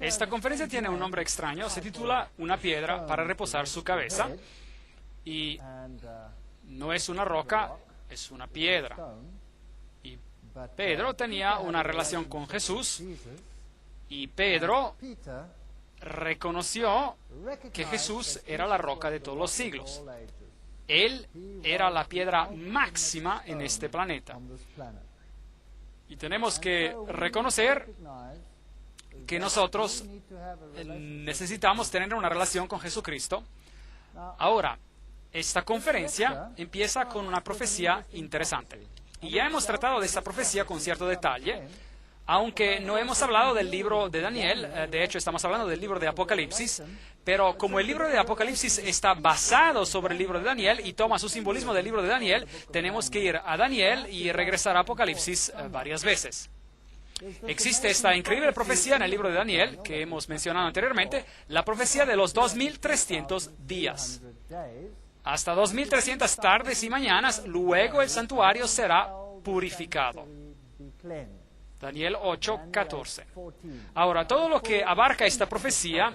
Esta conferencia tiene un nombre extraño, se titula Una piedra para reposar su cabeza, y no es una roca, es una piedra. Y Pedro tenía una relación con Jesús, y Pedro reconoció que Jesús era la roca de todos los siglos. Él era la piedra máxima en este planeta. Y tenemos que reconocer que nosotros necesitamos tener una relación con Jesucristo. Ahora, esta conferencia empieza con una profecía interesante. Y ya hemos tratado de esta profecía con cierto detalle, aunque no hemos hablado del libro de Daniel. De hecho, estamos hablando del libro de Apocalipsis, pero como el libro de Apocalipsis está basado sobre el libro de Daniel y toma su simbolismo del libro de Daniel, tenemos que ir a Daniel y regresar a Apocalipsis varias veces. Existe esta increíble profecía en el libro de Daniel, que hemos mencionado anteriormente, la profecía de los 2300 días. Hasta 2300 tardes y mañanas, luego el santuario será purificado. Daniel 8:14. Ahora, todo lo que abarca esta profecía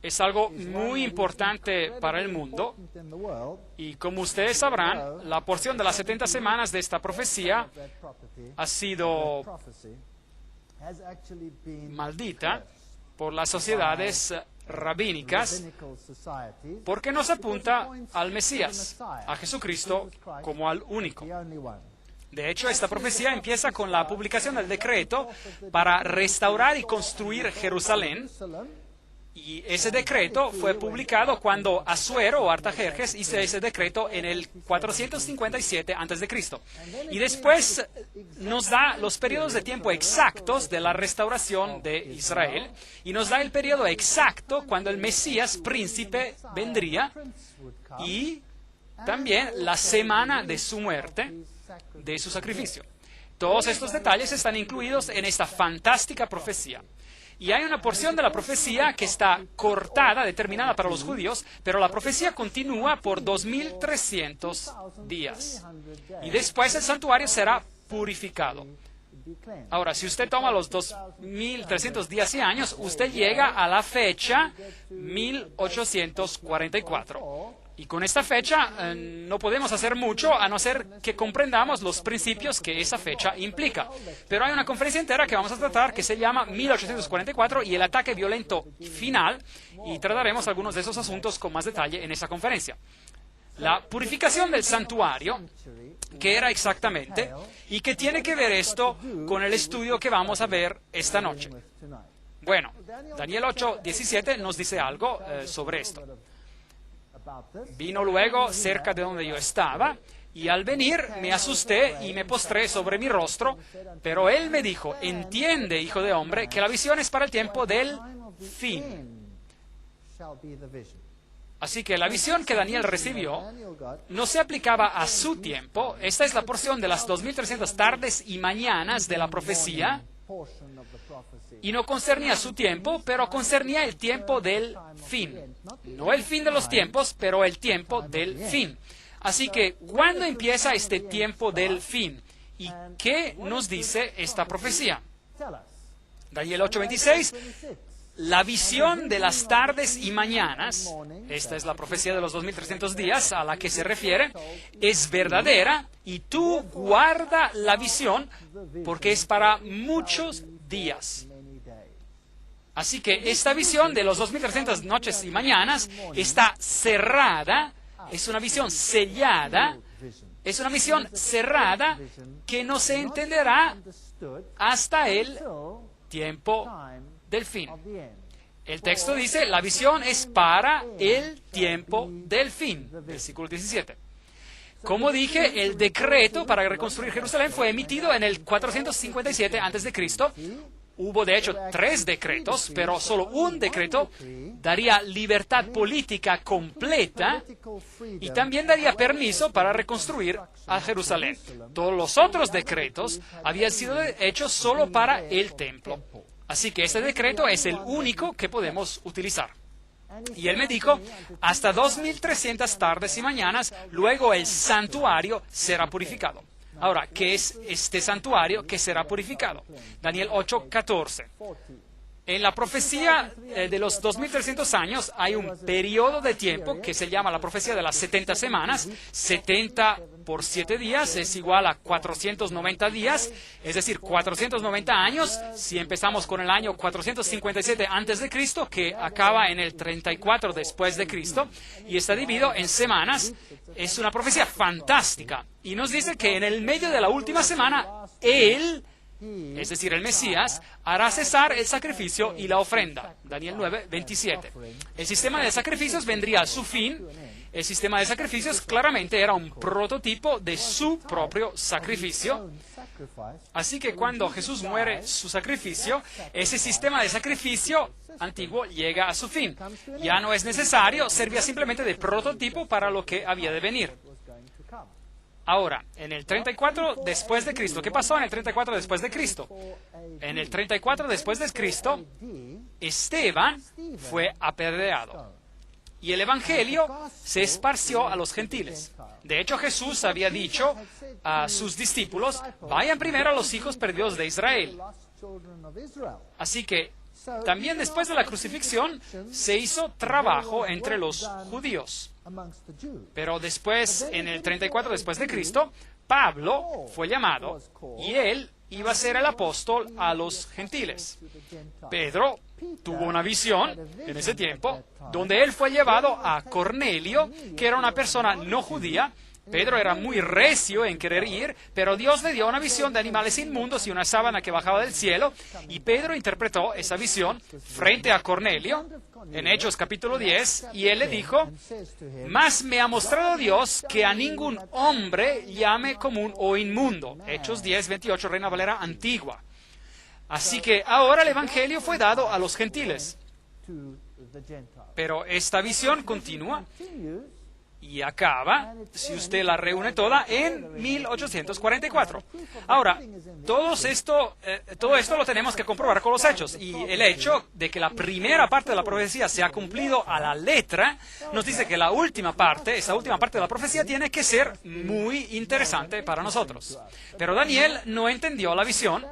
es algo muy importante para el mundo, y como ustedes sabrán, la porción de las 70 semanas de esta profecía ha sido maldita por las sociedades rabínicas porque nos apunta al Mesías, a Jesucristo como al único. De hecho, esta profecía empieza con la publicación del decreto para restaurar y construir Jerusalén, y ese decreto fue publicado cuando Asuero o Artajerjes hizo ese decreto en el 457 a.C. Y después nos da los periodos de tiempo exactos de la restauración de Israel, y nos da el periodo exacto cuando el Mesías príncipe vendría, y también la semana de su muerte, de su sacrificio. Todos estos detalles están incluidos en esta fantástica profecía. Y hay una porción de la profecía que está cortada, determinada para los judíos, pero la profecía continúa por 2300 días. Y después el santuario será purificado. Ahora, si usted toma los 2300 días y años, usted llega a la fecha 1844. Y con esta fecha no podemos hacer mucho a no ser que comprendamos los principios que esa fecha implica. Pero hay una conferencia entera que vamos a tratar que se llama 1844 y el ataque violento final, y trataremos algunos de esos asuntos con más detalle en esa conferencia. La purificación del santuario, ¿qué era exactamente? ¿Y qué tiene que ver esto con el estudio que vamos a ver esta noche? Bueno, Daniel 8:17 nos dice algo sobre esto. Vino luego cerca de donde yo estaba, y al venir me asusté y me postré sobre mi rostro, pero él me dijo: entiende, hijo de hombre, que la visión es para el tiempo del fin. Así que la visión que Daniel recibió no se aplicaba a su tiempo. Esta es la porción de las 2300 tardes y mañanas de la profecía, y no concernía su tiempo, pero concernía el tiempo del fin. No el fin de los tiempos, pero el tiempo del fin. Así que, ¿cuándo empieza este tiempo del fin? ¿Y qué nos dice esta profecía? Daniel 8:26. La visión de las tardes y mañanas, esta es la profecía de los 2300 días a la que se refiere, es verdadera, y tú guarda la visión porque es para muchos días. Así que esta visión de los 2300 noches y mañanas está cerrada, es una visión sellada, es una visión cerrada que no se entenderá hasta el tiempo del fin. El texto dice, la visión es para el tiempo del fin, versículo 17. Como dije, el decreto para reconstruir Jerusalén fue emitido en el 457 a.C., Hubo de hecho 3 decretos, pero solo un decreto daría libertad política completa y también daría permiso para reconstruir a Jerusalén. Todos los otros decretos habían sido hechos solo para el templo. Así que este decreto es el único que podemos utilizar. Y él me dijo, hasta 2300 tardes y mañanas, luego el santuario será purificado. Ahora, ¿qué es este santuario que será purificado? Daniel 8:14. En la profecía de los 2300 años hay un periodo de tiempo que se llama la profecía de las 70 semanas. 70 por 7 días es igual a 490 días, es decir, 490 años. Si empezamos con el año 457 antes de Cristo, que acaba en el 34 después de Cristo, y está dividido en semanas, es una profecía fantástica. Y nos dice que en el medio de la última semana, Él, es decir, el Mesías, hará cesar el sacrificio y la ofrenda. Daniel 9, 27. El sistema de sacrificios vendría a su fin. El sistema de sacrificios claramente era un prototipo de su propio sacrificio. Así que cuando Jesús muere su sacrificio, ese sistema de sacrificio antiguo llega a su fin. Ya no es necesario, servía simplemente de prototipo para lo que había de venir. Ahora, en el 34 después de Cristo, ¿qué pasó en el 34 después de Cristo? En el 34 después de Cristo, Esteban fue apedreado y el Evangelio se esparció a los gentiles. De hecho, Jesús había dicho a sus discípulos, vayan primero a los hijos perdidos de Israel. Así que también después de la crucifixión se hizo trabajo entre los judíos. Pero después, en el 34 después de Cristo, Pablo fue llamado y él iba a ser el apóstol a los gentiles. Pedro tuvo una visión en ese tiempo donde él fue llevado a Cornelio, que era una persona no judía. Pedro era muy recio en querer ir, pero Dios le dio una visión de animales inmundos y una sábana que bajaba del cielo, y Pedro interpretó esa visión frente a Cornelio, en Hechos capítulo 10, y él le dijo, «Mas me ha mostrado Dios que a ningún hombre llame común o inmundo». Hechos 10, 28, Reina Valera antigua. Así que ahora el Evangelio fue dado a los gentiles. Pero esta visión continúa y acaba, si usted la reúne toda, en 1844. Ahora, todo esto lo tenemos que comprobar con los hechos. Y el hecho de que la primera parte de la profecía se ha cumplido a la letra, nos dice que esa última parte de la profecía tiene que ser muy interesante para nosotros. Pero Daniel no entendió la visión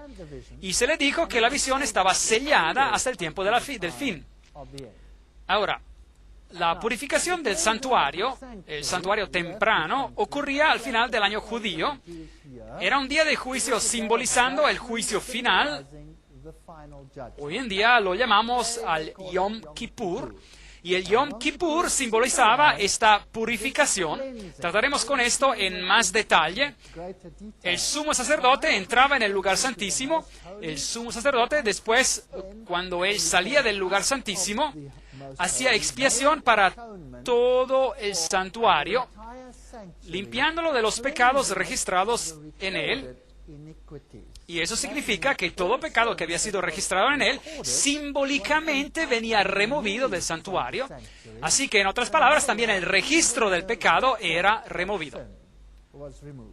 y se le dijo que la visión estaba sellada hasta el tiempo del fin. Ahora, la purificación del santuario, el santuario temprano, ocurría al final del año judío. Era un día de juicio simbolizando el juicio final. Hoy en día lo llamamos al Yom Kippur. Y el Yom Kippur simbolizaba esta purificación. Trataremos con esto en más detalle. El sumo sacerdote entraba en el lugar santísimo. El sumo sacerdote después, cuando él salía del lugar santísimo, hacía expiación para todo el santuario, limpiándolo de los pecados registrados en él. Y eso significa que todo pecado que había sido registrado en él, simbólicamente venía removido del santuario. Así que, en otras palabras, también el registro del pecado era removido.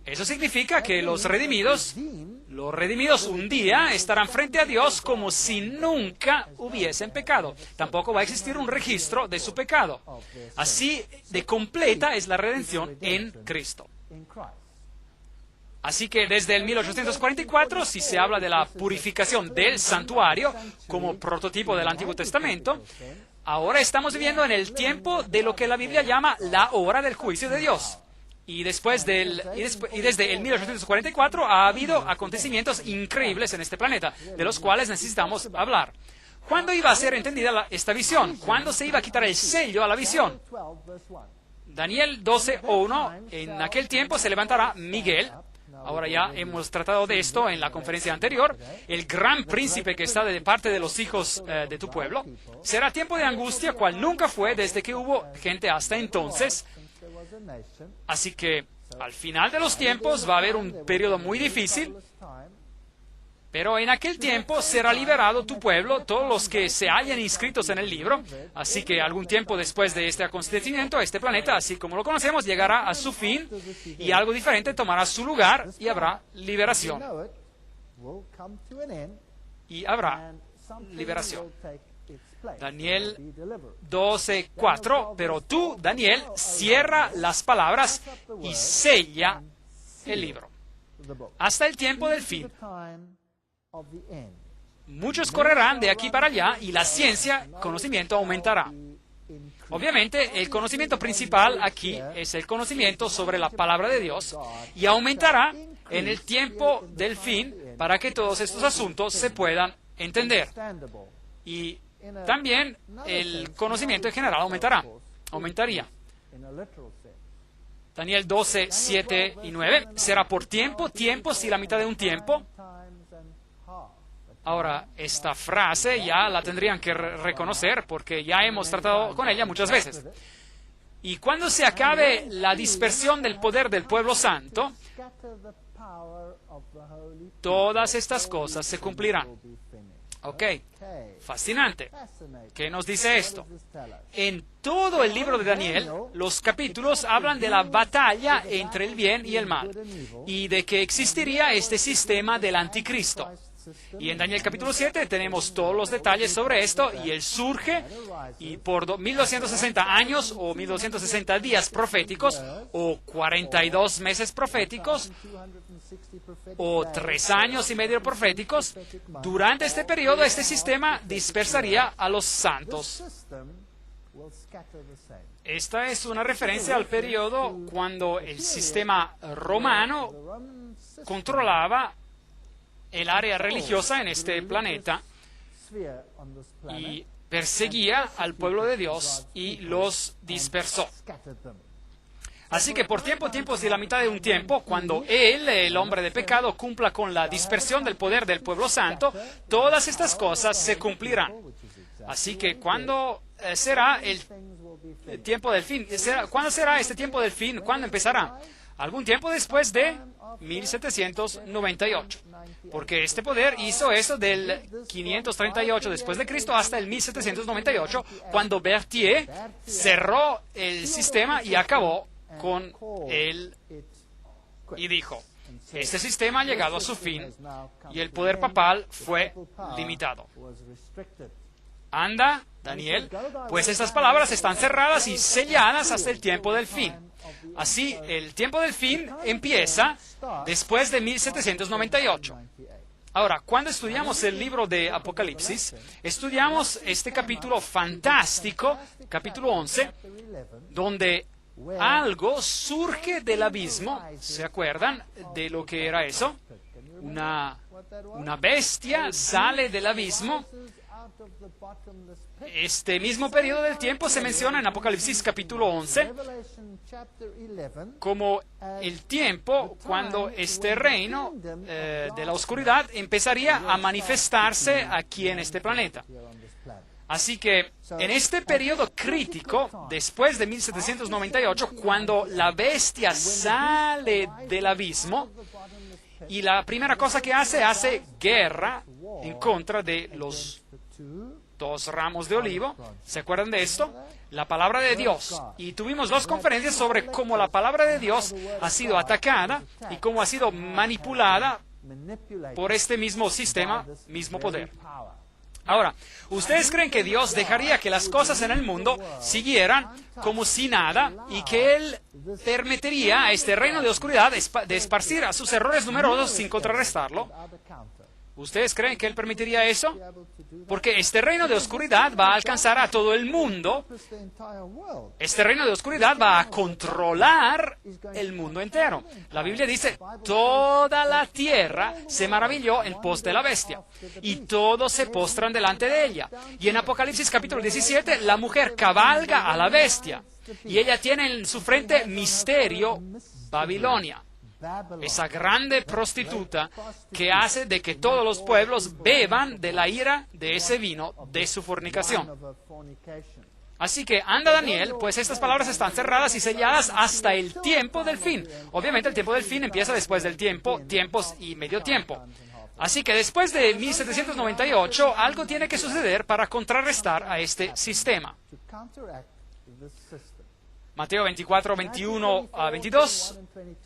Eso significa que los redimidos un día estarán frente a Dios como si nunca hubiesen pecado. Tampoco va a existir un registro de su pecado. Así de completa es la redención en Cristo. Así que desde el 1844, si se habla de la purificación del santuario como prototipo del Antiguo Testamento, ahora estamos viviendo en el tiempo de lo que la Biblia llama la hora del juicio de Dios. Y desde el 1844 ha habido acontecimientos increíbles en este planeta, de los cuales necesitamos hablar. ¿Cuándo iba a ser entendida esta visión? ¿Cuándo se iba a quitar el sello a la visión? Daniel 12:1, en aquel tiempo se levantará Miguel. Ahora ya hemos tratado de esto en la conferencia anterior. El gran príncipe que está de parte de los hijos de tu pueblo. Será tiempo de angustia, cual nunca fue desde que hubo gente hasta entonces. Así que al final de los tiempos va a haber un periodo muy difícil, pero en aquel tiempo será liberado tu pueblo, todos los que se hayan inscritos en el libro. Así que algún tiempo después de este acontecimiento, este planeta, así como lo conocemos, llegará a su fin y algo diferente tomará su lugar y habrá liberación. Y habrá liberación. Daniel 12:4, pero tú, Daniel, cierra las palabras y sella el libro hasta el tiempo del fin. muchos correrán de aquí para allá y la ciencia, conocimiento, aumentará. Obviamente, el conocimiento principal aquí es el conocimiento sobre la palabra de Dios y aumentará en el tiempo del fin para que todos estos asuntos se puedan entender. Y también el conocimiento en general aumentaría. Daniel 12, 7 y 9. Será por tiempo, tiempos y la mitad de un tiempo. Ahora, esta frase ya la tendrían que reconocer porque ya hemos tratado con ella muchas veces. Y cuando se acabe la dispersión del poder del pueblo santo, todas estas cosas se cumplirán. Ok, fascinante. ¿Qué nos dice esto? En todo el libro de Daniel, los capítulos hablan de la batalla entre el bien y el mal y de que existiría este sistema del anticristo. Y en Daniel capítulo 7 tenemos todos los detalles sobre esto, y él surge, y por 1260 años o 1260 días proféticos, o 42 meses proféticos, o 3 años y medio proféticos, durante este periodo este sistema dispersaría a los santos. Esta es una referencia al periodo cuando el sistema romano controlaba el área religiosa en este planeta y perseguía al pueblo de Dios y los dispersó. Así que por tiempo, tiempos y la mitad de un tiempo, cuando él, el hombre de pecado, cumpla con la dispersión del poder del pueblo santo, todas estas cosas se cumplirán. Así que ¿cuándo será el tiempo del fin? ¿Cuándo será este tiempo del fin? ¿Cuándo empezará? Algún tiempo después de 1798, porque este poder hizo eso del 538 después de Cristo hasta el 1798, cuando Berthier cerró el sistema y acabó con él y dijo: este sistema ha llegado a su fin y el poder papal fue limitado. Anda, Daniel, pues estas palabras están cerradas y selladas hasta el tiempo del fin. Así, el tiempo del fin empieza después de 1798. Ahora, cuando estudiamos el libro de Apocalipsis, estudiamos este capítulo fantástico, capítulo 11, donde algo surge del abismo. ¿Se acuerdan de lo que era eso? Una bestia sale del abismo. Este mismo periodo del tiempo se menciona en Apocalipsis capítulo 11 como el tiempo cuando este reino de la oscuridad empezaría a manifestarse aquí en este planeta. Así que en este periodo crítico, después de 1798, cuando la bestia sale del abismo, y la primera cosa que hace guerra en contra de los 2 ramos de olivo. ¿Se acuerdan de esto? La palabra de Dios. Y tuvimos 2 conferencias sobre cómo la palabra de Dios ha sido atacada y cómo ha sido manipulada por este mismo sistema, mismo poder. Ahora, ¿ustedes creen que Dios dejaría que las cosas en el mundo siguieran como si nada y que Él permitiría a este reino de oscuridad de esparcir a sus errores numerosos sin contrarrestarlo? ¿Ustedes creen que Él permitiría eso? Porque este reino de oscuridad va a alcanzar a todo el mundo. Este reino de oscuridad va a controlar el mundo entero. La Biblia dice: toda la tierra se maravilló en pos de la bestia, y todos se postran delante de ella. Y en Apocalipsis capítulo 17, la mujer cabalga a la bestia, y ella tiene en su frente misterio, Babilonia, esa grande prostituta que hace de que todos los pueblos beban de la ira de ese vino de su fornicación. Así que anda, Daniel, pues estas palabras están cerradas y selladas hasta el tiempo del fin. Obviamente el tiempo del fin empieza después del tiempo, tiempos y medio tiempo. Así que después de 1798 algo tiene que suceder para contrarrestar a este sistema. Mateo 24, 21 a 22,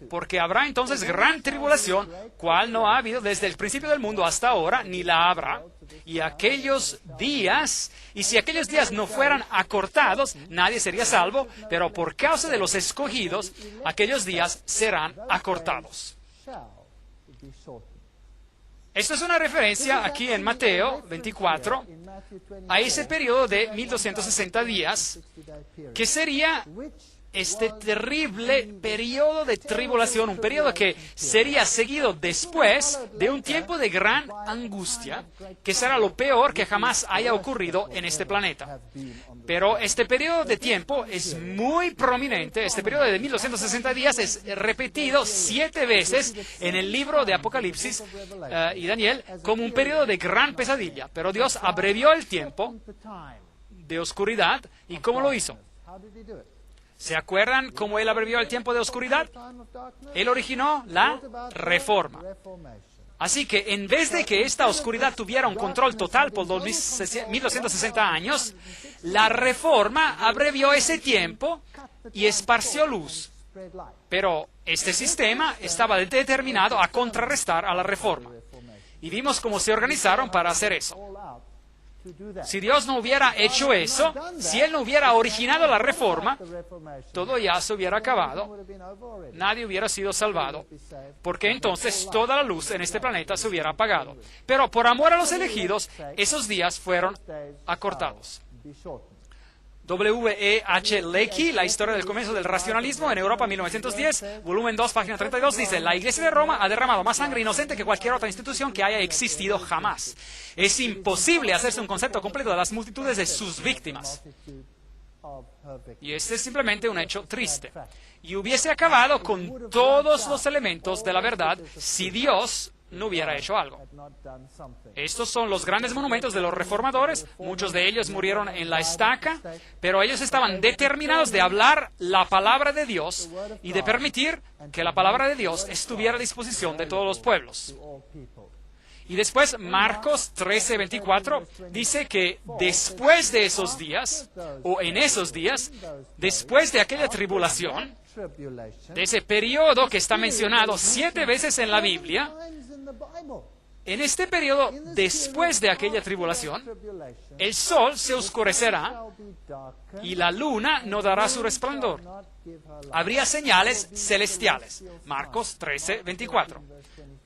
porque habrá entonces gran tribulación, cual no ha habido desde el principio del mundo hasta ahora, ni la habrá. Y aquellos días, y si aquellos días no fueran acortados, nadie sería salvo, pero por causa de los escogidos, aquellos días serán acortados. Esto es una referencia aquí en Mateo 24 a ese periodo de 1260 días, que sería este terrible periodo de tribulación, un periodo que sería seguido después de un tiempo de gran angustia, que será lo peor que jamás haya ocurrido en este planeta. Pero este periodo de tiempo es muy prominente. Este periodo de 1260 días es repetido 7 veces en el libro de Apocalipsis y Daniel como un periodo de gran pesadilla. Pero Dios abrevió el tiempo de oscuridad. ¿Y cómo lo hizo? ¿Se acuerdan cómo Él abrevió el tiempo de oscuridad? Él originó la reforma. Así que en vez de que esta oscuridad tuviera un control total por 1260 años, la reforma abrevió ese tiempo y esparció luz. Pero este sistema estaba determinado a contrarrestar a la reforma. Y vimos cómo se organizaron para hacer eso. Si Dios no hubiera hecho eso, si Él no hubiera originado la reforma, todo ya se hubiera acabado. Nadie hubiera sido salvado, porque entonces toda la luz en este planeta se hubiera apagado. Pero por amor a los elegidos, esos días fueron acortados. W. E. H. Leakey, La historia del comienzo del racionalismo en Europa 1910, volumen 2, página 32, dice: la Iglesia de Roma ha derramado más sangre inocente que cualquier otra institución que haya existido jamás. Es imposible hacerse un concepto completo de las multitudes de sus víctimas. Y este es simplemente un hecho triste. Y hubiese acabado con todos los elementos de la verdad si Dios no hubiera hecho algo. Estos son los grandes monumentos de los reformadores. Muchos de ellos murieron en la estaca, pero ellos estaban determinados de hablar la palabra de Dios y de permitir que la palabra de Dios estuviera a disposición de todos los pueblos. Y después Marcos 13:24 dice que después de esos días, o en esos días, después de aquella tribulación, de ese periodo que está mencionado 7 veces en la Biblia, en este periodo, después de aquella tribulación, el sol se oscurecerá y la luna no dará su resplandor. Habría señales celestiales. Marcos 13:24.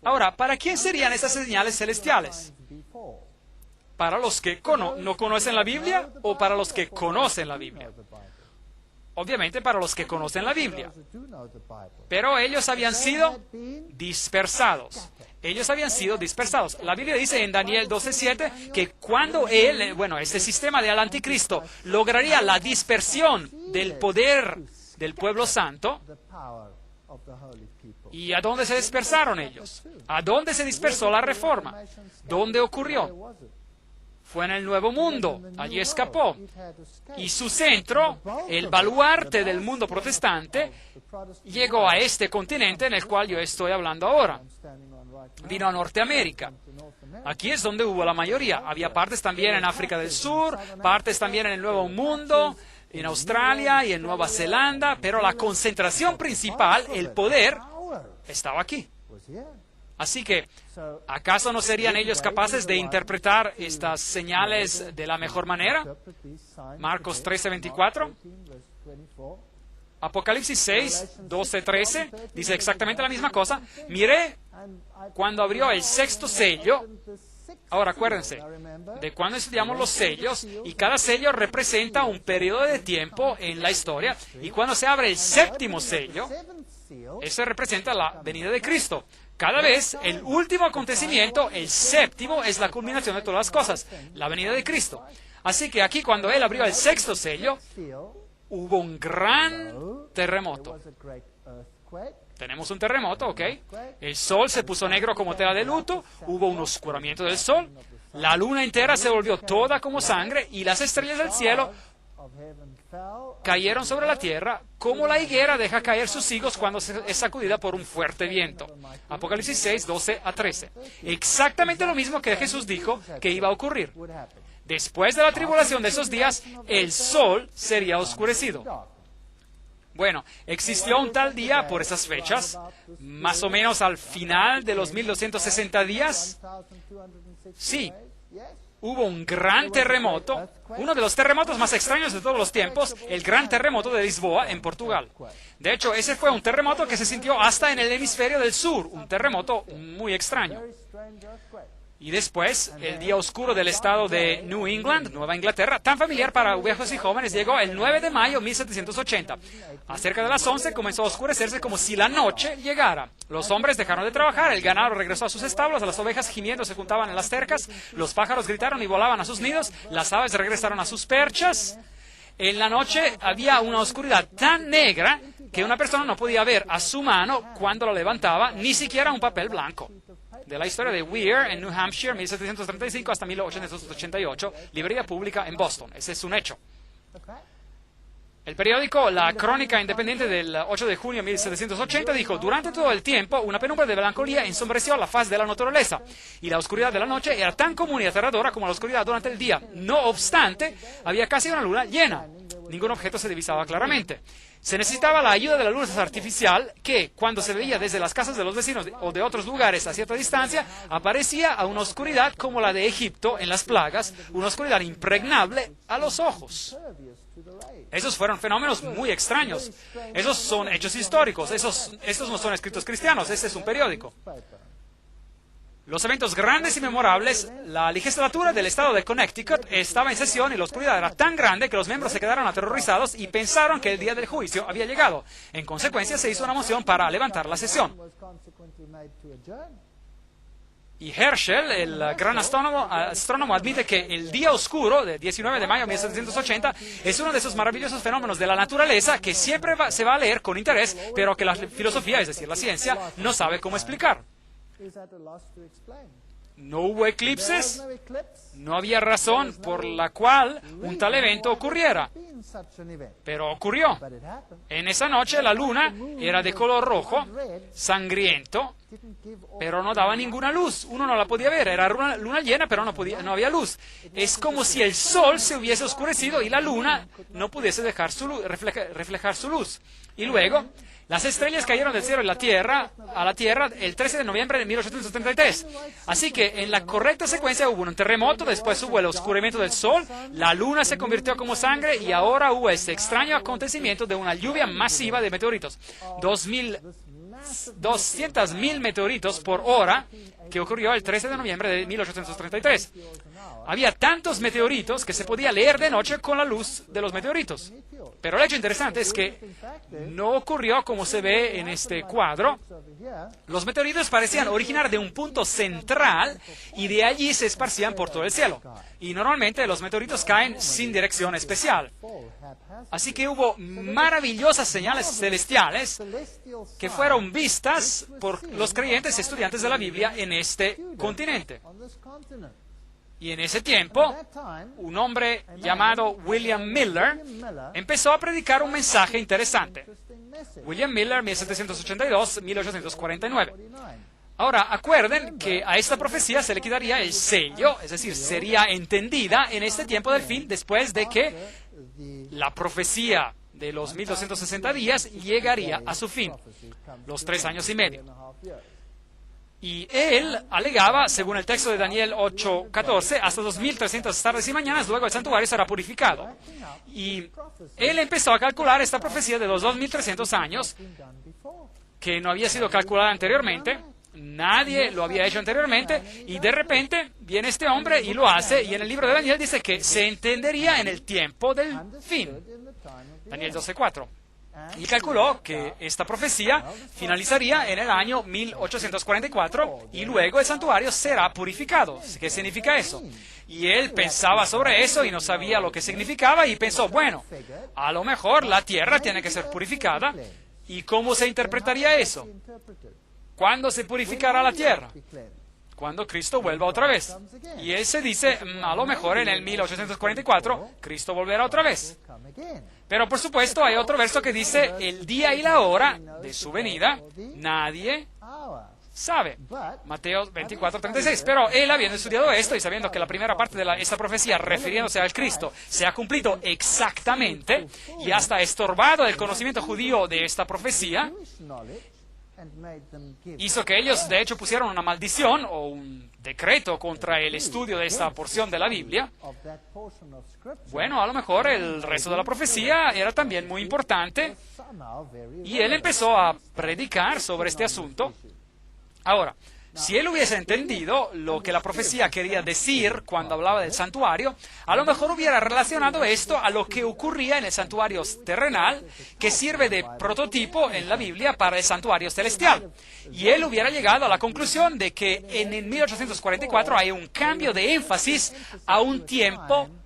Ahora, ¿para quién serían esas señales celestiales? ¿Para los que no conocen la Biblia o para los que conocen la Biblia? Obviamente para los que conocen la Biblia. Pero ellos habían sido dispersados. Ellos habían sido dispersados. La Biblia dice en Daniel 12:7 que cuando este sistema del anticristo lograría la dispersión del poder del pueblo santo. ¿Y a dónde se dispersaron ellos? ¿A dónde se dispersó la reforma? ¿Dónde ocurrió? Fue en el Nuevo Mundo. Allí escapó. Y su centro, el baluarte del mundo protestante, llegó a este continente en el cual yo estoy hablando ahora. Vino a Norteamérica. Aquí es donde hubo la mayoría. Había partes también en África del Sur, partes también en el Nuevo Mundo, en Australia y en Nueva Zelanda, pero la concentración principal, el poder, estaba aquí. Así que, ¿acaso no serían ellos capaces de interpretar estas señales de la mejor manera? Marcos 13:24. Apocalipsis 6:12-13 dice exactamente la misma cosa. Miré cuando abrió el sexto sello. Ahora acuérdense, de cuando estudiamos los sellos, y cada sello representa un periodo de tiempo en la historia, y cuando se abre el séptimo sello, eso representa la venida de Cristo. Cada vez, el último acontecimiento, el séptimo, es la culminación de todas las cosas, la venida de Cristo. Así que aquí, cuando Él abrió el sexto sello, hubo un gran terremoto. Tenemos un terremoto, ¿ok? El sol se puso negro como tela de luto, hubo un oscuramiento del sol, la luna entera se volvió toda como sangre y las estrellas del cielo cayeron sobre la tierra como la higuera deja caer sus higos cuando es sacudida por un fuerte viento. Apocalipsis 6:12-13. Exactamente lo mismo que Jesús dijo que iba a ocurrir. Después de la tribulación de esos días, el sol sería oscurecido. Bueno, existió un tal día por esas fechas, más o menos al final de los 1260 días. Sí, hubo un gran terremoto, uno de los terremotos más extraños de todos los tiempos, el gran terremoto de Lisboa, en Portugal. De hecho, ese fue un terremoto que se sintió hasta en el hemisferio del sur, un terremoto muy extraño. Y después, el día oscuro del estado de New England, Nueva Inglaterra, tan familiar para viejos y jóvenes, llegó el 9 de mayo de 1780. A cerca de las 11 comenzó a oscurecerse como si la noche llegara. Los hombres dejaron de trabajar, el ganado regresó a sus establos, las ovejas gimiendo se juntaban en las cercas, los pájaros gritaron y volaban a sus nidos, las aves regresaron a sus perchas. En la noche había una oscuridad tan negra que una persona no podía ver a su mano cuando la levantaba, ni siquiera un papel blanco. De la historia de Weir en New Hampshire, 1735 hasta 1888, librería pública en Boston. Ese es un hecho. El periódico La Crónica Independiente del 8 de junio de 1780 dijo: durante todo el tiempo, una penumbra de melancolía ensombreció la faz de la naturaleza, y la oscuridad de la noche era tan común y aterradora como la oscuridad durante el día. No obstante, había casi una luna llena. Ningún objeto se divisaba claramente. Se necesitaba la ayuda de la luz artificial que, cuando se veía desde las casas de los vecinos o de otros lugares a cierta distancia, aparecía a una oscuridad como la de Egipto en las plagas, una oscuridad impregnable a los ojos. Esos fueron fenómenos muy extraños. Esos son hechos históricos. Estos no son escritos cristianos. Este es un periódico. Los eventos grandes y memorables, la legislatura del estado de Connecticut estaba en sesión y la oscuridad era tan grande que los miembros se quedaron aterrorizados y pensaron que el día del juicio había llegado. En consecuencia, se hizo una moción para levantar la sesión. Y Herschel, el gran astrónomo, admite que el día oscuro del 19 de mayo de 1780 es uno de esos maravillosos fenómenos de la naturaleza que siempre se va a leer con interés, pero que la filosofía, es decir, la ciencia, no sabe cómo explicar. No hubo eclipses, no había razón por la cual un tal evento ocurriera, pero ocurrió. En esa noche la luna era de color rojo, sangriento, pero no daba ninguna luz. Uno no la podía ver, era una luna llena, pero no había luz. Es como si el sol se hubiese oscurecido y la luna no pudiese dejar reflejar su luz. Y luego, las estrellas cayeron del cielo a la Tierra el 13 de noviembre de 1873. Así que en la correcta secuencia hubo un terremoto, después hubo el oscurecimiento del sol, la luna se convirtió como sangre y ahora hubo este extraño acontecimiento de una lluvia masiva de meteoritos. 200.000 meteoritos por hora que ocurrió el 13 de noviembre de 1833. Había tantos meteoritos que se podía leer de noche con la luz de los meteoritos. Pero el hecho interesante es que no ocurrió como se ve en este cuadro. Los meteoritos parecían originar de un punto central y de allí se esparcían por todo el cielo. Y normalmente los meteoritos caen sin dirección especial. Así que hubo maravillosas señales celestiales que fueron vistas por los creyentes estudiantes de la Biblia en este continente. Y en ese tiempo, un hombre llamado William Miller empezó a predicar un mensaje interesante. William Miller, 1782-1849. Ahora, acuerden que a esta profecía se le quitaría el sello, es decir, sería entendida en este tiempo del fin, después de que la profecía de los 1260 días llegaría a su fin, los 3 años y medio. Y él alegaba, según el texto de Daniel 8:14, hasta 2300 tardes y mañanas, luego el santuario será purificado. Y él empezó a calcular esta profecía de los 2300 años, que no había sido calculada anteriormente, nadie lo había hecho anteriormente, y de repente viene este hombre y lo hace, y en el libro de Daniel dice que se entendería en el tiempo del fin. Daniel 12:4. Y calculó que esta profecía finalizaría en el año 1844 y luego el santuario será purificado. ¿Qué significa eso? Y él pensaba sobre eso y no sabía lo que significaba y pensó, bueno, a lo mejor la tierra tiene que ser purificada. ¿Y cómo se interpretaría eso? ¿Cuándo se purificará la tierra? Cuando Cristo vuelva otra vez. Y él se dice, a lo mejor en el 1844, Cristo volverá otra vez. Pero por supuesto hay otro verso que dice, el día y la hora de su venida, nadie sabe. Mateo 24:36. Pero él, habiendo estudiado esto y sabiendo que la primera parte de esta profecía, refiriéndose al Cristo, se ha cumplido exactamente y hasta estorbado el conocimiento judío de esta profecía, hizo que ellos, de hecho, pusieron una maldición o un decreto contra el estudio de esta porción de la Biblia. Bueno, a lo mejor el resto de la profecía era también muy importante y él empezó a predicar sobre este asunto. Ahora, Si él hubiese entendido lo que la profecía quería decir cuando hablaba del santuario, a lo mejor hubiera relacionado esto a lo que ocurría en el santuario terrenal, que sirve de prototipo en la Biblia para el santuario celestial. Y él hubiera llegado a la conclusión de que en el 1844 hay un cambio de énfasis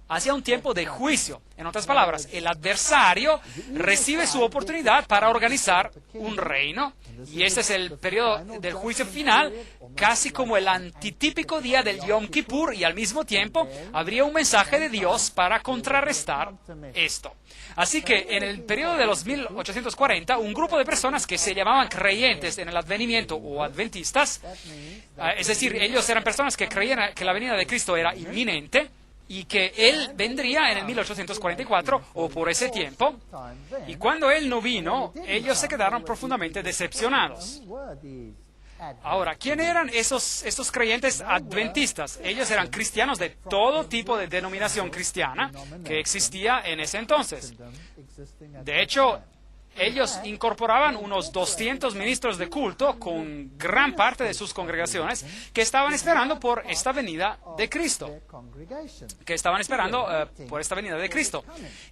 hacia un tiempo de juicio. En otras palabras, el adversario recibe su oportunidad para organizar un reino, y ese es el periodo del juicio final, casi como el antitípico día del Yom Kippur, y al mismo tiempo habría un mensaje de Dios para contrarrestar esto. Así que en el periodo de los 1840, un grupo de personas que se llamaban creyentes en el advenimiento o adventistas, es decir, ellos eran personas que creían que la venida de Cristo era inminente, y que Él vendría en el 1844 o por ese tiempo, y cuando Él no vino, ellos se quedaron profundamente decepcionados. Ahora, ¿quién eran estos creyentes adventistas? Ellos eran cristianos de todo tipo de denominación cristiana que existía en ese entonces. De hecho, ellos incorporaban unos 200 ministros de culto con gran parte de sus congregaciones que estaban esperando por esta venida de Cristo.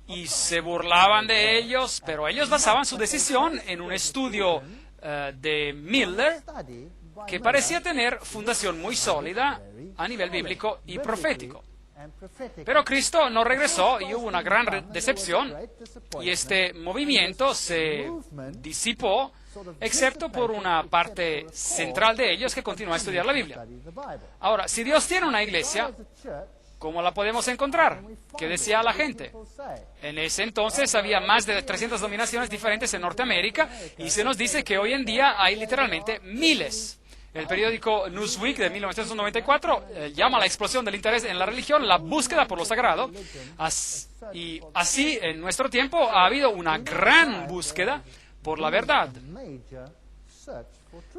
Y se burlaban de ellos, pero ellos basaban su decisión en un estudio de Miller que parecía tener fundación muy sólida a nivel bíblico y profético. Pero Cristo no regresó y hubo una gran decepción, y este movimiento se disipó, excepto por una parte central de ellos que continúa a estudiar la Biblia. Ahora, si Dios tiene una iglesia, ¿cómo la podemos encontrar? ¿Qué decía la gente? En ese entonces había más de 300 denominaciones diferentes en Norteamérica, y se nos dice que hoy en día hay literalmente miles. El periódico Newsweek de 1994 llama a la explosión del interés en la religión la búsqueda por lo sagrado. Y así, en nuestro tiempo, ha habido una gran búsqueda por la verdad.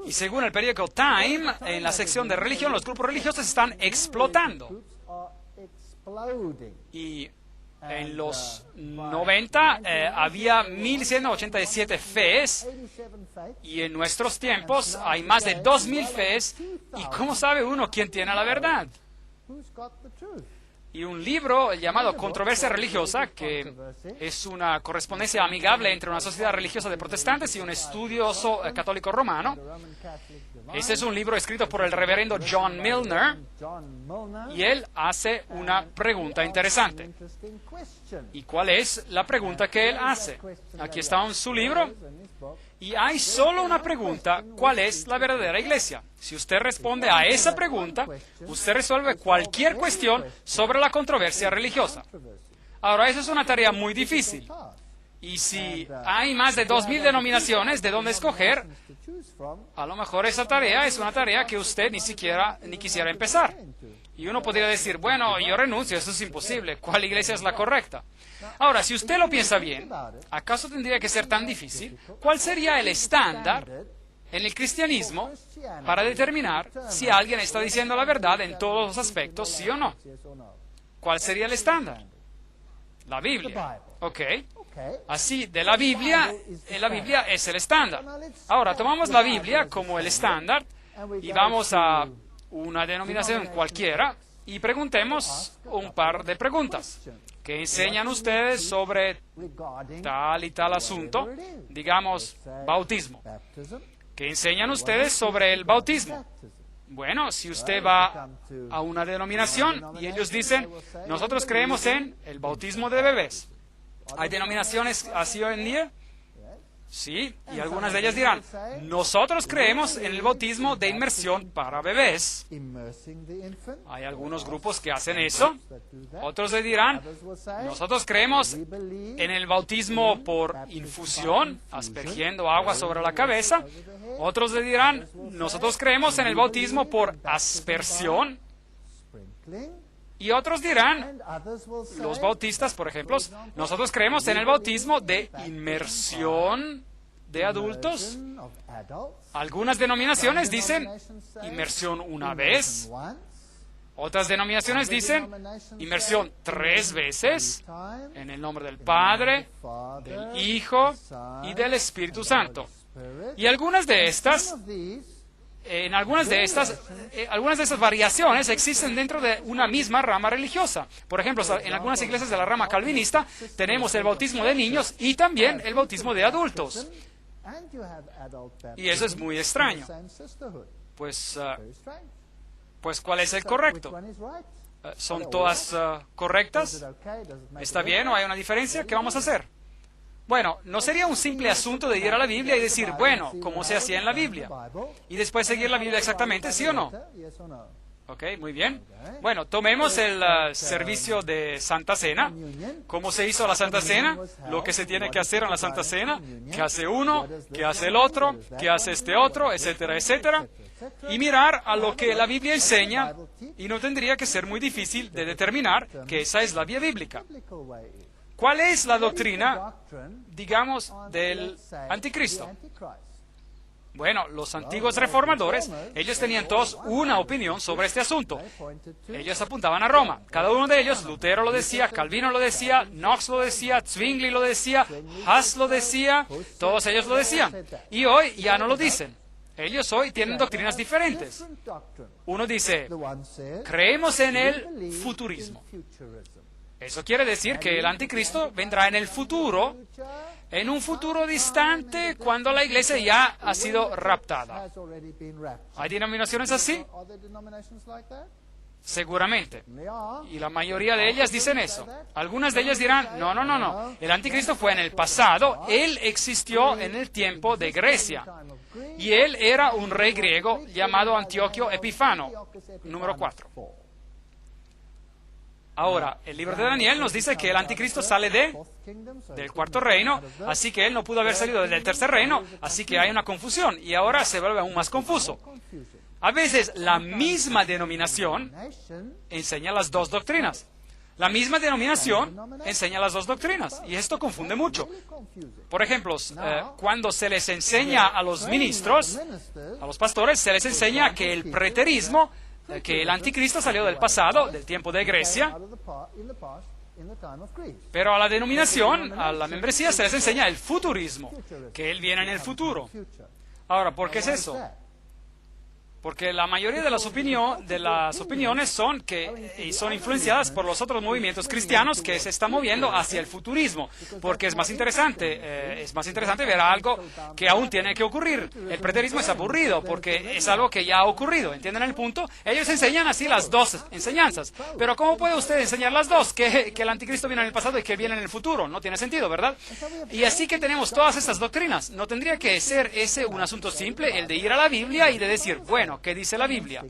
Y según el periódico Time, en la sección de religión, los grupos religiosos están explotando. Y en los 90 había 1.187 fees, y en nuestros tiempos hay más de 2.000 fees. ¿Y cómo sabe uno quién tiene la verdad? Y un libro llamado Controversia Religiosa, que es una correspondencia amigable entre una sociedad religiosa de protestantes y un estudioso católico romano. Este es un libro escrito por el reverendo John Milner, y él hace una pregunta interesante. ¿Y cuál es la pregunta que él hace? Aquí está en su libro, y hay solo una pregunta: ¿cuál es la verdadera iglesia? Si usted responde a esa pregunta, usted resuelve cualquier cuestión sobre la controversia religiosa. Ahora, eso es una tarea muy difícil. Y si hay más de 2.000 denominaciones de dónde escoger, a lo mejor esa tarea es una tarea que usted ni quisiera empezar. Y uno podría decir, bueno, yo renuncio, eso es imposible. ¿Cuál iglesia es la correcta? Ahora, si usted lo piensa bien, ¿acaso tendría que ser tan difícil? ¿Cuál sería el estándar en el cristianismo para determinar si alguien está diciendo la verdad en todos los aspectos, sí o no? ¿Cuál sería el estándar? La Biblia. ¿Ok? Así, de la Biblia es el estándar. Ahora, tomamos la Biblia como el estándar y vamos a una denominación cualquiera y preguntemos un par de preguntas. ¿Qué enseñan ustedes sobre tal y tal asunto? Digamos, bautismo. ¿Qué enseñan ustedes sobre el bautismo? Bueno, si usted va a una denominación y ellos dicen, nosotros creemos en el bautismo de bebés. ¿Hay denominaciones así hoy en día? Sí, y algunas de ellas dirán, nosotros creemos en el bautismo de inmersión para bebés. Hay algunos grupos que hacen eso. Otros le dirán, nosotros creemos en el bautismo por infusión, aspergiendo agua sobre la cabeza. Otros le dirán, nosotros creemos en el bautismo por aspersión. Y otros dirán, los bautistas, por ejemplo, nosotros creemos en el bautismo de inmersión de adultos. Algunas denominaciones dicen inmersión una vez. Otras denominaciones dicen inmersión 3 veces en el nombre del Padre, del Hijo y del Espíritu Santo. Y algunas de estas en algunas de estas variaciones existen dentro de una misma rama religiosa. Por ejemplo, en algunas iglesias de la rama calvinista tenemos el bautismo de niños y también el bautismo de adultos. Y eso es muy extraño. Pues ¿cuál es el correcto? ¿Son todas correctas? ¿Está bien o hay una diferencia? ¿Qué vamos a hacer? Bueno, no sería un simple asunto de ir a la Biblia y decir, bueno, ¿cómo se hacía en la Biblia? Y después seguir la Biblia exactamente, ¿sí o no? Ok, muy bien. Bueno, tomemos el servicio de Santa Cena. ¿Cómo se hizo la Santa Cena? Lo que se tiene que hacer en la Santa Cena. ¿Qué hace uno? ¿Qué hace el otro? ¿Qué hace este otro? Etcétera, etcétera. Y mirar a lo que la Biblia enseña, y no tendría que ser muy difícil de determinar que esa es la vía bíblica. ¿Cuál es la doctrina, digamos, del anticristo? Bueno, los antiguos reformadores, ellos tenían todos una opinión sobre este asunto. Ellos apuntaban a Roma. Cada uno de ellos, Lutero lo decía, Calvino lo decía, Knox lo decía, Zwingli lo decía, Huss lo decía, todos ellos lo decían. Y hoy ya no lo dicen. Ellos hoy tienen doctrinas diferentes. Uno dice, creemos en el futurismo. Eso quiere decir que el anticristo vendrá en el futuro, en un futuro distante, cuando la iglesia ya ha sido raptada. ¿Hay denominaciones así? Seguramente. Y la mayoría de ellas dicen eso. Algunas de ellas dirán, no. El anticristo fue en el pasado, él existió en el tiempo de Grecia. Y él era un rey griego llamado Antioquio Epifano, número 4. Ahora, el libro de Daniel nos dice que el anticristo sale del cuarto reino, así que él no pudo haber salido del tercer reino, así que hay una confusión, y ahora se vuelve aún más confuso. A veces la misma denominación enseña las dos doctrinas. La misma denominación enseña las dos doctrinas, y esto confunde mucho. Por ejemplo, cuando se les enseña a los ministros, a los pastores, se les enseña que el preterismo, que el anticristo salió del pasado, del tiempo de Grecia, pero a la denominación, a la membresía, se les enseña el futurismo, que él viene en el futuro. Ahora, ¿por qué es eso? Porque la mayoría de las opiniones son influenciadas por los otros movimientos cristianos que se están moviendo hacia el futurismo, porque es más interesante ver algo que aún tiene que ocurrir. El preterismo es aburrido porque es algo que ya ha ocurrido, ¿entienden el punto? Ellos enseñan así las dos enseñanzas, pero ¿cómo puede usted enseñar las dos? Que el anticristo viene en el pasado y que viene en el futuro, no tiene sentido, ¿verdad? Y así que tenemos todas estas doctrinas. ¿No tendría que ser ese un asunto simple, el de ir a la Biblia y de decir, bueno, ¿qué dice la Biblia?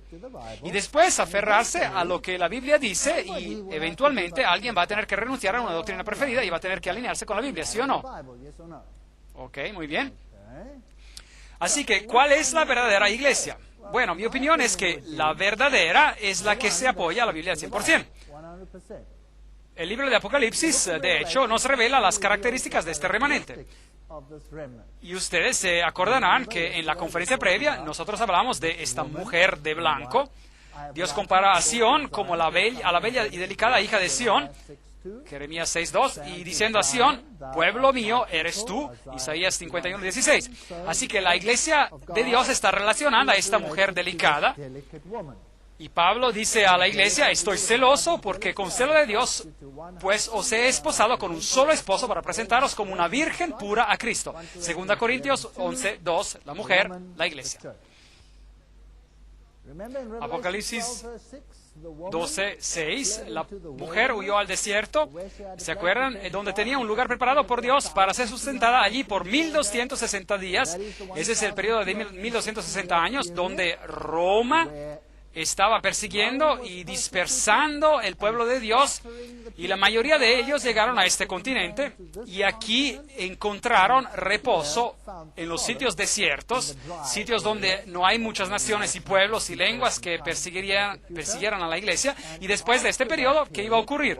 Y después aferrarse a lo que la Biblia dice, y eventualmente alguien va a tener que renunciar a una doctrina preferida y va a tener que alinearse con la Biblia, ¿sí o no? Ok, muy bien. Así que, ¿cuál es la verdadera iglesia? Bueno, mi opinión es que la verdadera es la que se apoya a la Biblia al 100%. El libro de Apocalipsis, de hecho, nos revela las características de este remanente. Y ustedes se acordarán que en la conferencia previa nosotros hablamos de esta mujer de blanco. Dios compara a Sión como a la bella y delicada hija de Sión, Jeremías 6:2, y diciendo a Sión, pueblo mío eres tú, Isaías 51:16. Así que la iglesia de Dios está relacionada a esta mujer delicada. Y Pablo dice a la iglesia, estoy celoso porque con celo de Dios, pues os he esposado con un solo esposo para presentaros como una virgen pura a Cristo. 2 Corintios 11:2, la mujer, la iglesia. Apocalipsis 12:6, la mujer huyó al desierto, ¿se acuerdan? Donde tenía un lugar preparado por Dios para ser sustentada allí por 1260 días. Ese es el periodo de 1260 años, donde Roma estaba persiguiendo y dispersando el pueblo de Dios, y la mayoría de ellos llegaron a este continente, y aquí encontraron reposo en los sitios desiertos, sitios donde no hay muchas naciones y pueblos y lenguas que persiguieran a la iglesia. Y después de este periodo, ¿qué iba a ocurrir?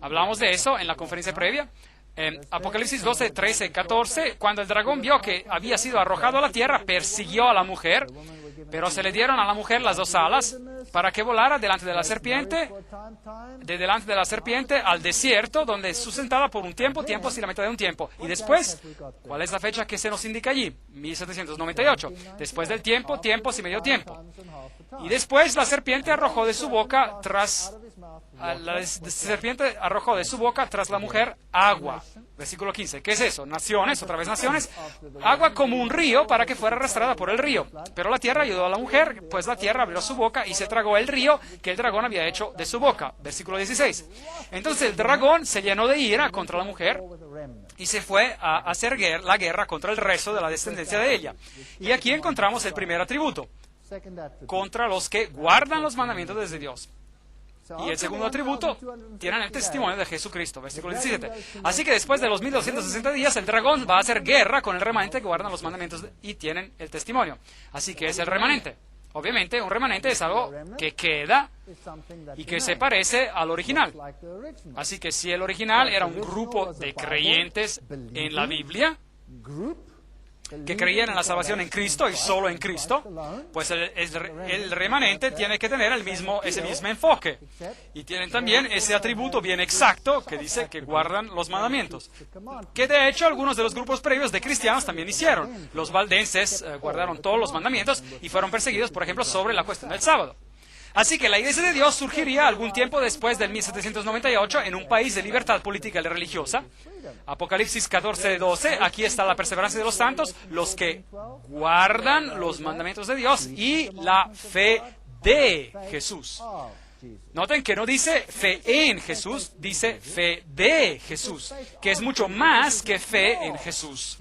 Hablamos de eso en la conferencia previa. En Apocalipsis 12, 13, 14, cuando el dragón vio que había sido arrojado a la tierra, persiguió a la mujer. Pero se le dieron a la mujer las dos alas para que volara delante de la serpiente, delante de la serpiente al desierto, donde es sustentada por un tiempo, tiempos y la mitad de un tiempo. Y después, ¿cuál es la fecha que se nos indica allí? 1798. Después del tiempo, tiempos y medio tiempo. Y después la serpiente arrojó de su boca tras la mujer agua. Versículo 15. ¿Qué es eso? Naciones, otra vez naciones. Agua como un río para que fuera arrastrada por el río. Pero la tierra ayudó a la mujer, pues la tierra abrió su boca y se tragó el río que el dragón había hecho de su boca. Versículo 16. Entonces el dragón se llenó de ira contra la mujer y se fue a hacer la guerra contra el resto de la descendencia de ella. Y aquí encontramos el primer atributo, contra los que guardan los mandamientos de Dios. Y el segundo atributo, tienen el testimonio de Jesucristo, versículo 17. Así que después de los 1260 días, el dragón va a hacer guerra con el remanente que guardan los mandamientos y tienen el testimonio. Así que es el remanente. Obviamente, un remanente es algo que queda y que se parece al original. Así que si el original era un grupo de creyentes en la Biblia, que creían en la salvación en Cristo y solo en Cristo, pues el remanente tiene que tener ese mismo enfoque. Y tienen también ese atributo bien exacto que dice que guardan los mandamientos. Que de hecho algunos de los grupos previos de cristianos también hicieron. Los valdenses guardaron todos los mandamientos y fueron perseguidos, por ejemplo, sobre la cuestión del sábado. Así que la Iglesia de Dios surgiría algún tiempo después del 1798 en un país de libertad política y religiosa. Apocalipsis 14:12, aquí está la perseverancia de los santos, los que guardan los mandamientos de Dios y la fe de Jesús. Noten que no dice fe en Jesús, dice fe de Jesús, que es mucho más que fe en Jesús.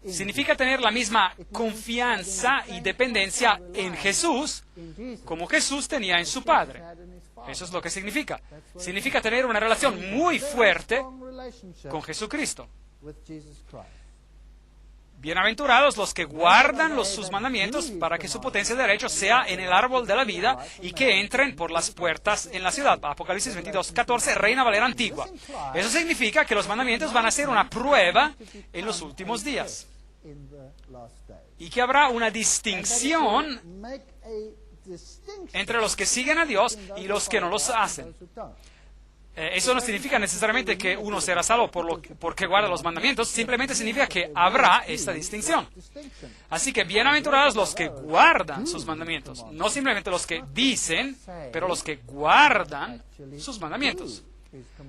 Significa tener la misma confianza y dependencia en Jesús como Jesús tenía en su Padre. Eso es lo que significa. Significa tener una relación muy fuerte con Jesucristo. Bienaventurados los que guardan sus mandamientos para que su potencia de derecho sea en el árbol de la vida y que entren por las puertas en la ciudad. Apocalipsis 22:14, Reina Valera Antigua. Eso significa que los mandamientos van a ser una prueba en los últimos días. Y que habrá una distinción entre los que siguen a Dios y los que no los hacen. Eso no significa necesariamente que uno será salvo porque guarda los mandamientos, simplemente significa que habrá esta distinción. Así que bienaventurados los que guardan sus mandamientos, no simplemente los que dicen, pero los que guardan sus mandamientos,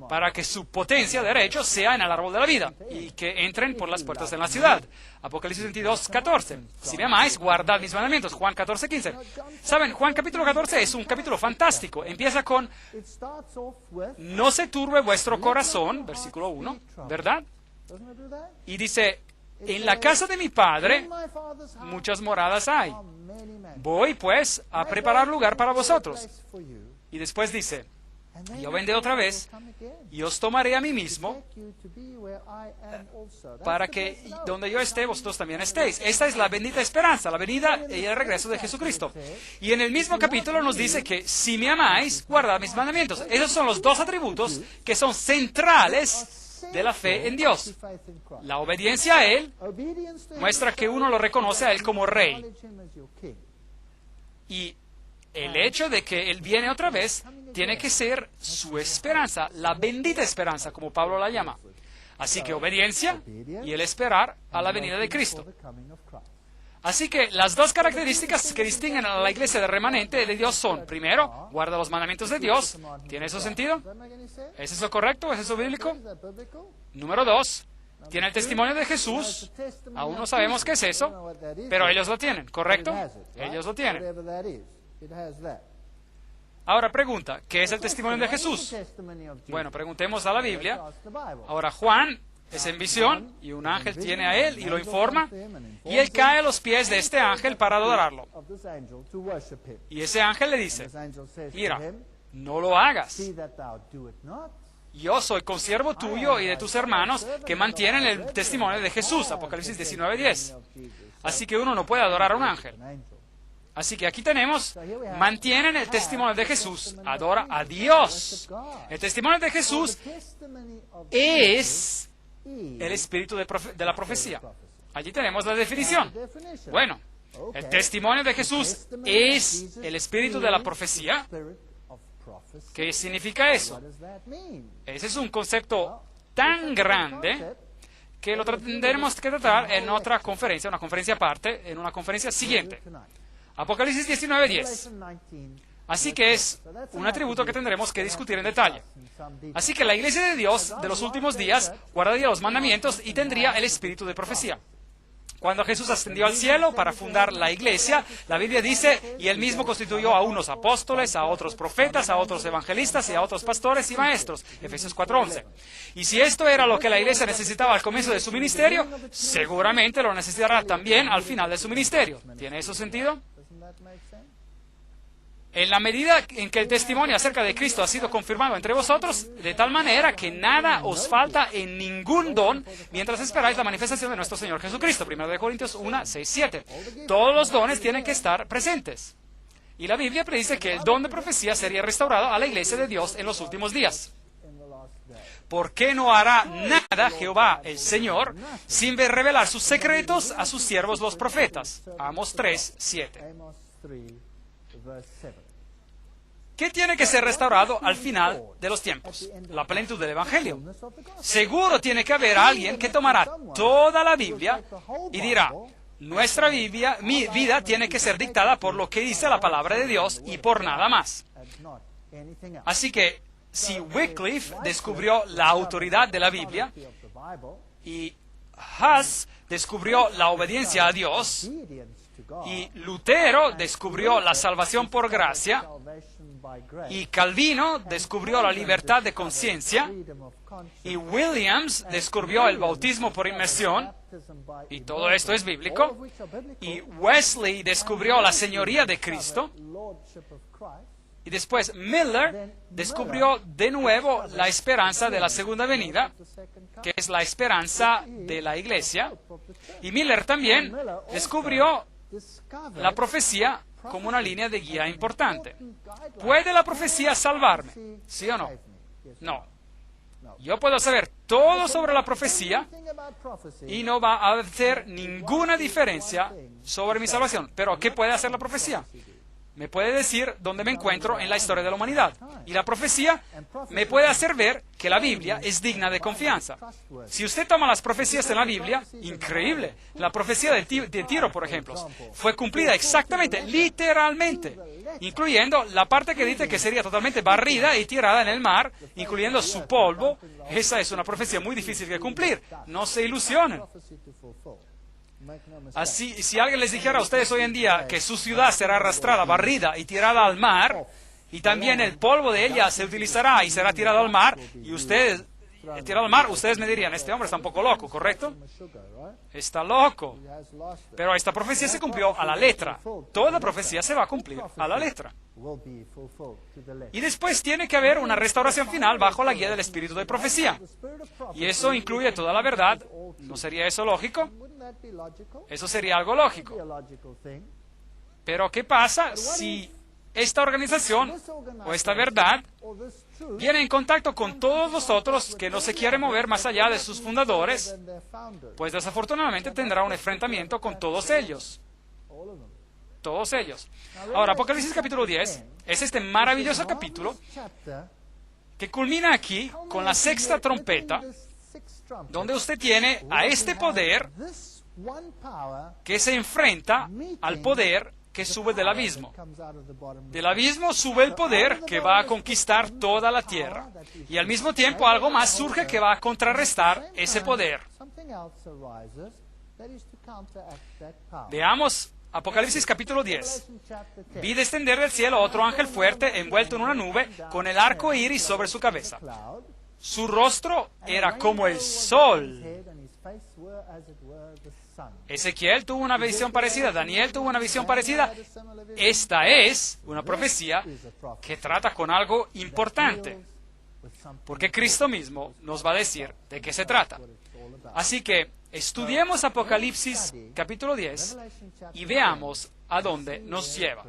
para que su potencia de derecho sea en el árbol de la vida y que entren por las puertas de la ciudad. Apocalipsis 22:14. Si me amáis, guardad mis mandamientos. Juan 14:15. Saben, Juan capítulo 14 es un capítulo fantástico. Empieza con: no se turbe vuestro corazón, versículo 1, ¿verdad? Y dice: en la casa de mi Padre muchas moradas hay. Voy pues a preparar lugar para vosotros. Y después dice: yo vendré otra vez y os tomaré a mí mismo para que donde yo esté vosotros también estéis. Esta es la bendita esperanza, la venida y el regreso de Jesucristo. Y en el mismo capítulo nos dice que si me amáis, guardad mis mandamientos. Esos son los dos atributos que son centrales de la fe en Dios. La obediencia a Él muestra que uno lo reconoce a Él como Rey. Y el hecho de que Él viene otra vez tiene que ser su esperanza, la bendita esperanza, como Pablo la llama. Así que obediencia y el esperar a la venida de Cristo. Así que las dos características que distinguen a la iglesia de remanente de Dios son: primero, guarda los mandamientos de Dios. ¿Tiene eso sentido? ¿Es eso correcto? ¿Es eso bíblico? Número dos, tiene el testimonio de Jesús. Aún no sabemos qué es eso, pero ellos lo tienen, ¿correcto? Ellos lo tienen. Ahora pregunta, ¿qué es el testimonio de Jesús? Bueno, preguntemos a la Biblia. Ahora Juan es en visión y un ángel viene a él y lo informa, y él cae a los pies de este ángel para adorarlo. Y ese ángel le dice: mira, no lo hagas. Yo soy consiervo tuyo y de tus hermanos que mantienen el testimonio de Jesús. Apocalipsis 19:10. Así que uno no puede adorar a un ángel. Así que aquí tenemos: mantienen el testimonio de Jesús, adora a Dios. El testimonio de Jesús es el espíritu de la profecía. Allí tenemos la definición. Bueno, El testimonio de Jesús es el espíritu de la profecía. ¿Qué significa eso? Ese es un concepto tan grande que lo tendremos que tratar en otra conferencia, una conferencia aparte, en una conferencia siguiente. Apocalipsis 19:10. Así que es un atributo que tendremos que discutir en detalle. Así que la iglesia de Dios de los últimos días guardaría los mandamientos y tendría el espíritu de profecía. Cuando Jesús ascendió al cielo para fundar la iglesia, la Biblia dice, y él mismo constituyó a unos apóstoles, a otros profetas, a otros evangelistas y a otros pastores y maestros. Efesios 4:11. Y si esto era lo que la iglesia necesitaba al comienzo de su ministerio, seguramente lo necesitará también al final de su ministerio. ¿Tiene eso sentido? En la medida en que el testimonio acerca de Cristo ha sido confirmado entre vosotros, de tal manera que nada os falta en ningún don, mientras esperáis la manifestación de nuestro Señor Jesucristo. 1 Corintios 1, 6, 7. Todos los dones tienen que estar presentes. Y la Biblia predice que el don de profecía sería restaurado a la iglesia de Dios en los últimos días. ¿Por qué no hará nada Jehová el Señor sin revelar sus secretos a sus siervos los profetas? Amos 3, 7. ¿Qué tiene que ser restaurado al final de los tiempos? La plenitud del Evangelio. Seguro tiene que haber alguien que tomará toda la Biblia y dirá, nuestra Biblia, mi vida tiene que ser dictada por lo que dice la palabra de Dios y por nada más. Así que, si Wycliffe descubrió la autoridad de la Biblia y Huss descubrió la obediencia a Dios y Lutero descubrió la salvación por gracia y Calvino descubrió la libertad de conciencia y Williams descubrió el bautismo por inmersión, y todo esto es bíblico, y Wesley descubrió la señoría de Cristo, y después Miller descubrió de nuevo la esperanza de la segunda venida, que es la esperanza de la iglesia, y Miller también descubrió la profecía como una línea de guía importante. ¿Puede la profecía salvarme? ¿Sí o no? No. Yo puedo saber todo sobre la profecía y no va a hacer ninguna diferencia sobre mi salvación. Pero ¿qué puede hacer la profecía? Me puede decir dónde me encuentro en la historia de la humanidad. Y la profecía me puede hacer ver que la Biblia es digna de confianza. Si usted toma las profecías en la Biblia, increíble. La profecía de Tiro, por ejemplo, fue cumplida exactamente, literalmente, incluyendo la parte que dice que sería totalmente barrida y tirada en el mar, incluyendo su polvo. Esa es una profecía muy difícil de cumplir. No se ilusionen. Así, si alguien les dijera a ustedes hoy en día que su ciudad será arrastrada, barrida y tirada al mar, y también el polvo de ella se utilizará y será tirado al mar, y ustedes, tirado al mar, ustedes me dirían, este hombre está un poco loco, ¿correcto? Está loco. Pero esta profecía se cumplió a la letra. Toda profecía se va a cumplir a la letra. Y después tiene que haber una restauración final bajo la guía del espíritu de profecía. Y eso incluye toda la verdad. ¿No sería eso lógico? Eso sería algo lógico. Pero ¿qué pasa si esta organización o esta verdad viene en contacto con todos los otros que no se quieren mover más allá de sus fundadores? Pues desafortunadamente tendrá un enfrentamiento con todos ellos. Todos ellos. Ahora, Apocalipsis capítulo 10 es este maravilloso capítulo que culmina aquí con la sexta trompeta, donde usted tiene a este poder que se enfrenta al poder que sube del abismo. Del abismo sube el poder que va a conquistar toda la tierra. Y al mismo tiempo algo más surge que va a contrarrestar ese poder. Veamos Apocalipsis capítulo 10. Vi descender del cielo otro ángel fuerte envuelto en una nube con el arco iris sobre su cabeza. Su rostro era como el sol. Ezequiel tuvo una visión parecida, Daniel tuvo una visión parecida. Esta es una profecía que trata con algo importante, porque Cristo mismo nos va a decir de qué se trata. Así que estudiemos Apocalipsis capítulo 10 y veamos a dónde nos lleva.